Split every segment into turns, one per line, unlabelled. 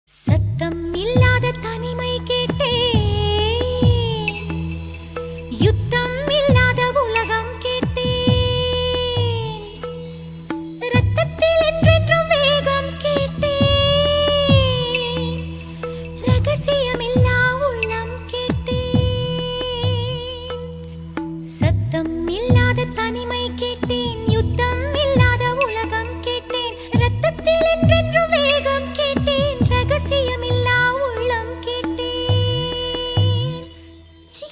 சத்தம் இல்லாத தனிமை கேட்டேன், யுத்தம் இல்லாத உலகம் கேட்டேன், இரத்தத்தில் என்றென்றும் வேகம் கேட்டேன், ரகசியமில்லா உள்ளம் கேட்டேன். சத்தம் இல்லாத தனிமை கேட்டேன், யுத்தம் இல்லாத உலகம் கேட்டேன், இரத்தத்தில் என்றென்றும் வேகம் கேட்டேன், ரகசியமில்லா உள்ளம் கேட்டேன். சி.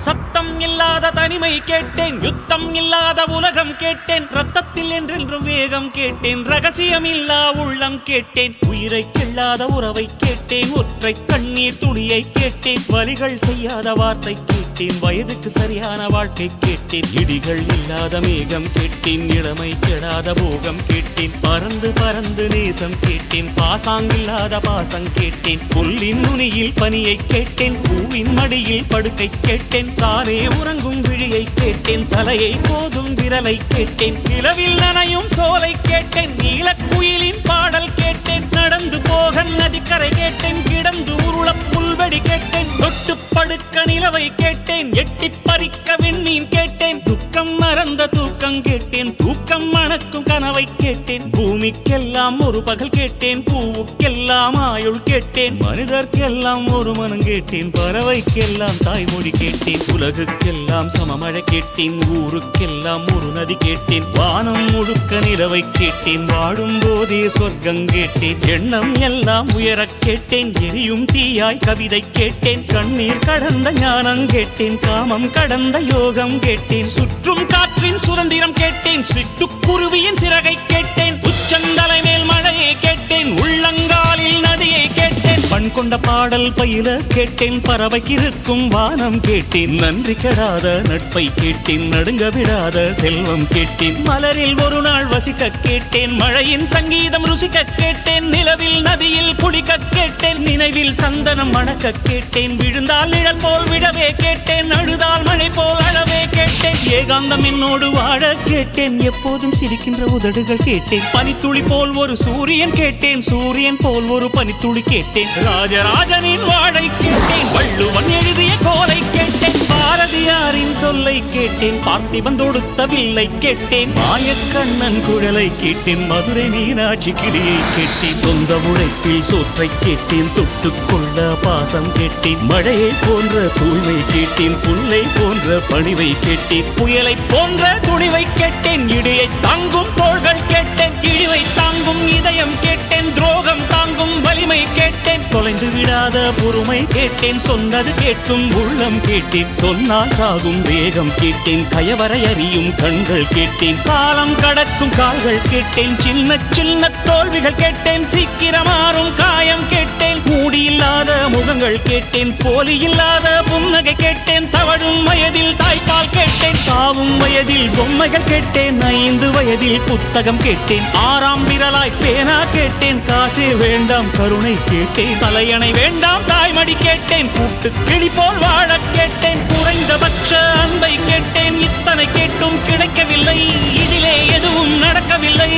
சத்தம் இல்லாத தனிமை கேட்டேன், யுத்தம் இல்லாத உலகம் கேட்டேன், ரத்தத்தில் என்றென்றும் வேகம் கேட்டேன், ரகசியமில்லா உள்ளம் கேட்டேன், உயிரை கிள்ளாத உறவை கேட்டேன், ஒற்றை கண்ணீர் துளியை கேட்டேன், வலிகள் செய்யாத வார்த்தை கேட்டேன், வயதுக்கு சரியான வாழ்க்கை கேட்டேன், இடிகள் இல்லாத மேகம் கேட்டேன், இளமை கெடாத போகம் கேட்டேன், பறந்து பறந்து நேசம் கேட்டேன், பாசாங்கில்லாத பாசம் கேட்டேன், புல்லின் நுனியில் பனியை கேட்டேன், பூவின் மடியில் படுக்கை கேட்டேன், தானே உறங்கும் விழியை கேட்டேன், தலையை போதும் விரலை கேட்டேன், நிலவில் நனையும் சோலை கேட்டேன், நீலக்குயிலின் பாடல் கேட்டேன், நடந்து போக நதிக்கரை கேட்டேன், கிடந்து உருள புல்வெடி கேட்டேன், தொட்டு படுக்க நிலவை கேட்டேன், எட்டி பறிக்க விண்மீன் கேட்டேன், துக்கம் மறந்த தூக்கம் கேட்டேன், தூக்கம் மணக்கும் கனவை கேட்டேன், பூமிக்கெல்லாம் ஒரு பகல் கேட்டேன், பூவுக்கெல்லாம் ஆயுள் கேட்டேன், மனிதர்க்கெல்லாம் ஒரு மனம் கேட்டேன், பறவைக்கெல்லாம் தாய்மொழி கேட்டேன், உலகுக்கெல்லாம் சமமழை கேட்டேன், ஊருக்கெல்லாம் ஒரு நதி கேட்டேன், வானம் முழுக்க நிலவை கேட்டேன், வாடும் போதே சொர்க்கம் கேட்டேன், எண்ணம் எல்லாம் உயரக் கேட்டேன், எரியும் தீயாய் கவிதை கேட்டேன், கண்ணீர் கடந்த ஞானம் கேட்டேன், காமம் கடந்த யோகம் கேட்டேன், சுற்றும் காற்றின் சுதந்திரம் கேட்டேன், சிட்டுக்குருவியின் சிறகை கேட்டேன், உச்சந்தலை மேல் மழையை கேட்டேன், உள்ளங்காலில் நதியை கேட்டேன், பண் கொண்ட பாடல் பயில கேட்டேன், பறவைக்கிருக்கும் வானம் கேட்டேன், நன்றி கெடாத நட்பை கேட்டேன், நடுங்க விடாத செல்வம் கேட்டேன், மலரில் ஒரு நாள் வசிக்க கேட்டேன், மழையின் சங்கீதம் ருசிக்க கேட்டேன், நிலவில் நதியில் குளிக்க கேட்டேன், நினைவில் சந்தனம் மணக்க கேட்டேன், விழுந்தால் நிழல் போல் விடவே கேட்டேன், அழுதால் மழை போல் அழவே கேட்டேன், ஏகாந்தம் என்னோடு வாழ கேட்டேன், எப்போதும் சிரிக்கின்ற உதடுகள் கேட்டேன், பனித்துளி போல் ஒரு சூரியன் கேட்டேன், சூரியன் போல் ஒரு பனித்துளி கேட்டேன், ராஜராஜனின் வாழை கேட்டேன், வள்ளுவன் எழுதிய கோலை கேட்டேன், பாரதியாரின் சொல்லை கேட்டேன், பார்த்திபன் தொடுத்த வில்லை கேட்டேன், மாயக்கண்ணன் குழலை கேட்டேன், மதுரை மீனாட்சி கிளியை கேட்டேன், சொந்த உழைப்பில் சோற்றை கேட்டேன், தொட்டுக்கொள்ள பாசம் கேட்டேன், மழையை போன்ற தூய்மை கேட்டேன், புல்லை போன்ற பணிவை கேட்டேன், புயலை போன்ற துணிவை கேட்டேன், இடியை தாங்கும் தோள்கள் கேட்டேன், கிழிவை தாங்கும் இதயம் கேட்டேன், துரோகம் தாங்கும் வலிமை கேட்டேன், தொலைந்து விடாத பொறுமை கேட்டேன், சொன்னது கேட்டும் உள்ளம் கேட்டேன், சொன்னால் சாகும் வேகம் கேட்டேன், கயவரை அறியும் கண்கள் கேட்டேன், காலம் கடக்கும் கால்கள் கேட்டேன், சின்ன சின்ன தோல்விகள் கேட்டேன், சீக்கிரமாறும் காயம் கேட்டேன், மூடியில்லாத முகங்கள் கேட்டேன், போலி இல்லாத புன்னகை கேட்டேன், தவழும் வயதில் தாய்ப்பால் கேட்டேன், தாவும் வயதில் பொம்மைகள் கேட்டேன், 5 வயதில் புத்தகம் கேட்டேன், 6ஆம் விரலாய் பேனா கேட்டேன், காசே வேண்டாம் கருணை கேட்டேன், தலையணை வேண்டாம் தாய்மடி கேட்டேன், கூட்டு கிளி போல் வாழ கேட்டேன், குறைந்தபட்ச அன்பை கேட்டேன், இத்தனை கேட்டும் கிடைக்கவில்லை, இதிலே எதுவும் நடக்கவில்லை,